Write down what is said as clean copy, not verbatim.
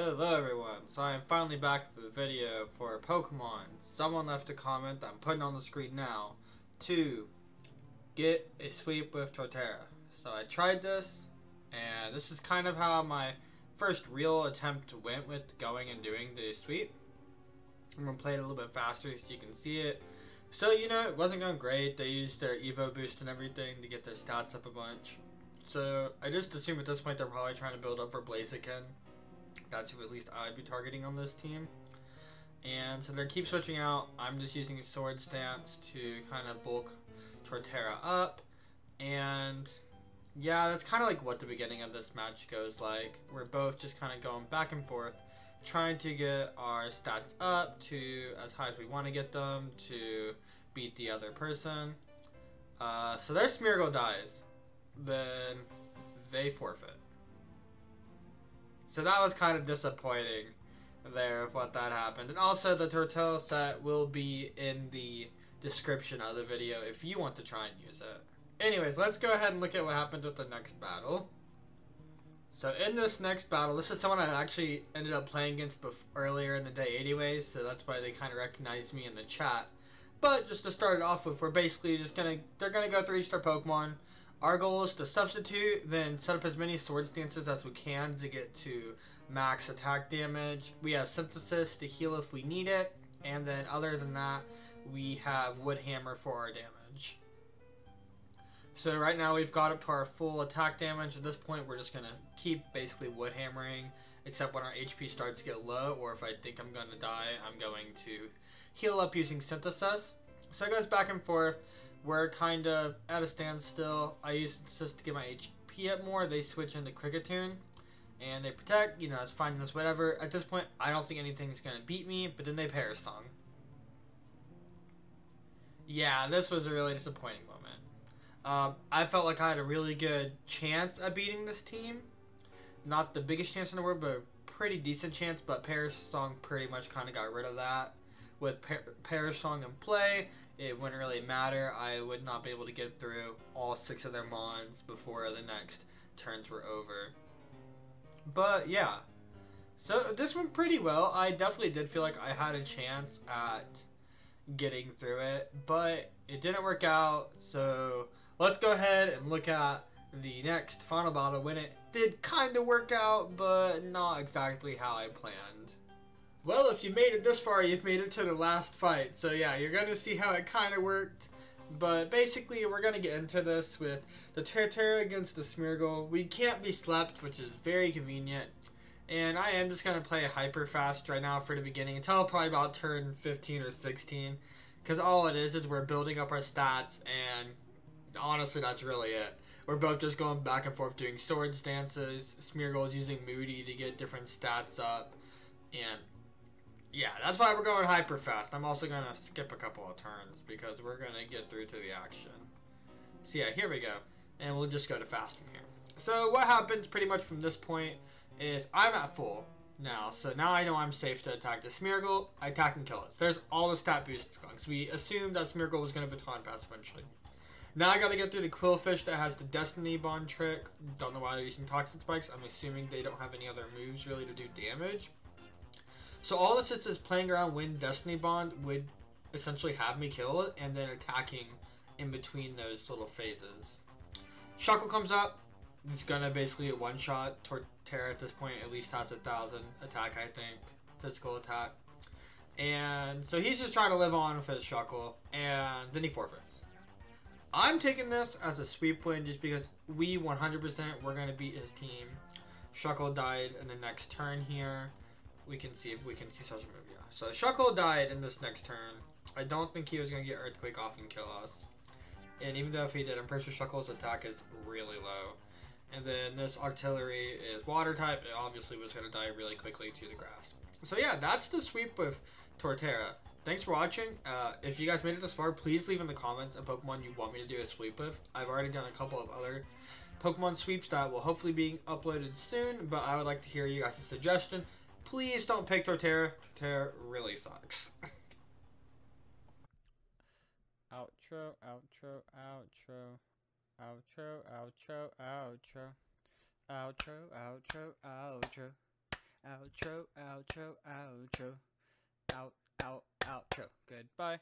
Hello everyone, so I am finally back with a video for Pokemon. Someone left a comment that I'm putting on the screen now to get a sweep with Torterra. So I tried this, and this is kind of how my first real attempt went with going and doing the sweep. I'm going to play it a little bit faster so you can see it. So, you know, it wasn't going great. They used their Evo boost and everything to get their stats up a bunch. So I just assume at this point they're probably trying to build up for Blaziken. That's who at least I'd be targeting on this team. And so they keep switching out. I'm just using a Sword Stance to kind of bulk Torterra up. And yeah, that's kind of like what the beginning of this match goes like. We're both just kind of going back and forth, trying to get our stats up to as high as we want to get them to beat the other person. So their Smeargle dies. Then they forfeit. So that was kind of disappointing there of what that happened. And also the Tortilla set will be in the description of the video if you want to try and use it. Anyways, let's go ahead and look at what happened with the next battle. So in this next battle, this is someone I actually ended up playing against earlier in the day anyways, so that's why they kind of recognized me in the chat. But just to start it off with, we're basically just they're gonna go through each their Pokemon. Our goal is to substitute, then set up as many Sword Stances as we can to get to max attack damage. We have Synthesis to heal if we need it, and then other than that, we have Wood Hammer for our damage. So right now we've got up to our full attack damage. At this point, we're just going to keep basically Wood Hammering, except when our HP starts to get low, or if I think I'm going to die, I'm going to heal up using Synthesis. So it goes back and forth. We're kind of at a standstill. I use Synthesis to get my HP up more. They switch into Kricketune, and they protect. You know, it's fine, this whatever. At this point, I don't think anything's going to beat me, but then they Pair Song. Yeah, this was a really disappointing moment. I felt like I had a really good chance at beating this team. Not the biggest chance in the world, but a pretty decent chance, but Pair Song pretty much kind of got rid of that. With Pair Song in play, it wouldn't really matter. I would not be able to get through all 6 of their Mons before the next turns were over. But yeah, so this went pretty well. I definitely did feel like I had a chance at getting through it, but it didn't work out. So let's go ahead and look at the next final battle when it did kind of work out, but not exactly how I planned. Well, if you made it this far, you've made it to the last fight. So yeah, you're going to see how it kind of worked. But basically, we're going to get into this with the Torterra against the Smeargle. We can't be slept, which is very convenient. And I am just going to play hyper fast right now for the beginning until probably about turn 15 or 16. Because all it is we're building up our stats, and honestly, that's really it. We're both just going back and forth doing Sword Stances. Smeargle is using Moody to get different stats up. And yeah, that's why we're going hyper fast. I'm also going to skip a couple of turns because we're going to get through to the action. So yeah, here we go. And we'll just go to fast from here. So what happens pretty much from this point is I'm at full now. So now I know I'm safe to attack the Smeargle. I attack and kill it. So there's all the stat boosts going. So we assumed that Smeargle was going to Baton Pass eventually. Now I got to get through the Quillfish that has the Destiny Bond trick. Don't know why they're using Toxic Spikes. I'm assuming they don't have any other moves really to do damage. So all this is playing around when Destiny Bond would essentially have me kill it, and then attacking in between those little phases. Shuckle comes up. It's gonna basically one-shot. Torterra at this point at least has 1,000 attack, I think. Physical attack. And so he's just trying to live on with his Shuckle, and then he forfeits. I'm taking this as a sweep win just because we 100% were gonna beat his team. Shuckle died in the next turn here. We can see such a move, yeah. So Shuckle died in this next turn. I don't think he was going to get Earthquake off and kill us. And even though if he did, I'm pretty sure Shuckle's attack is really low. And then this Artillery is Water type. It obviously was going to die really quickly to the grass. So yeah, that's the sweep with Torterra. Thanks for watching. If you guys made it this far, please leave in the comments a Pokemon you want me to do a sweep with. I've already done a couple of other Pokemon sweeps that will hopefully be uploaded soon, but I would like to hear you guys' suggestion. Please don't pick Torterra. Torterra really sucks. Outro, outro, outro. Outro, outro, outro. Outro, outro, outro. Outro, outro, outro. Outro. Goodbye.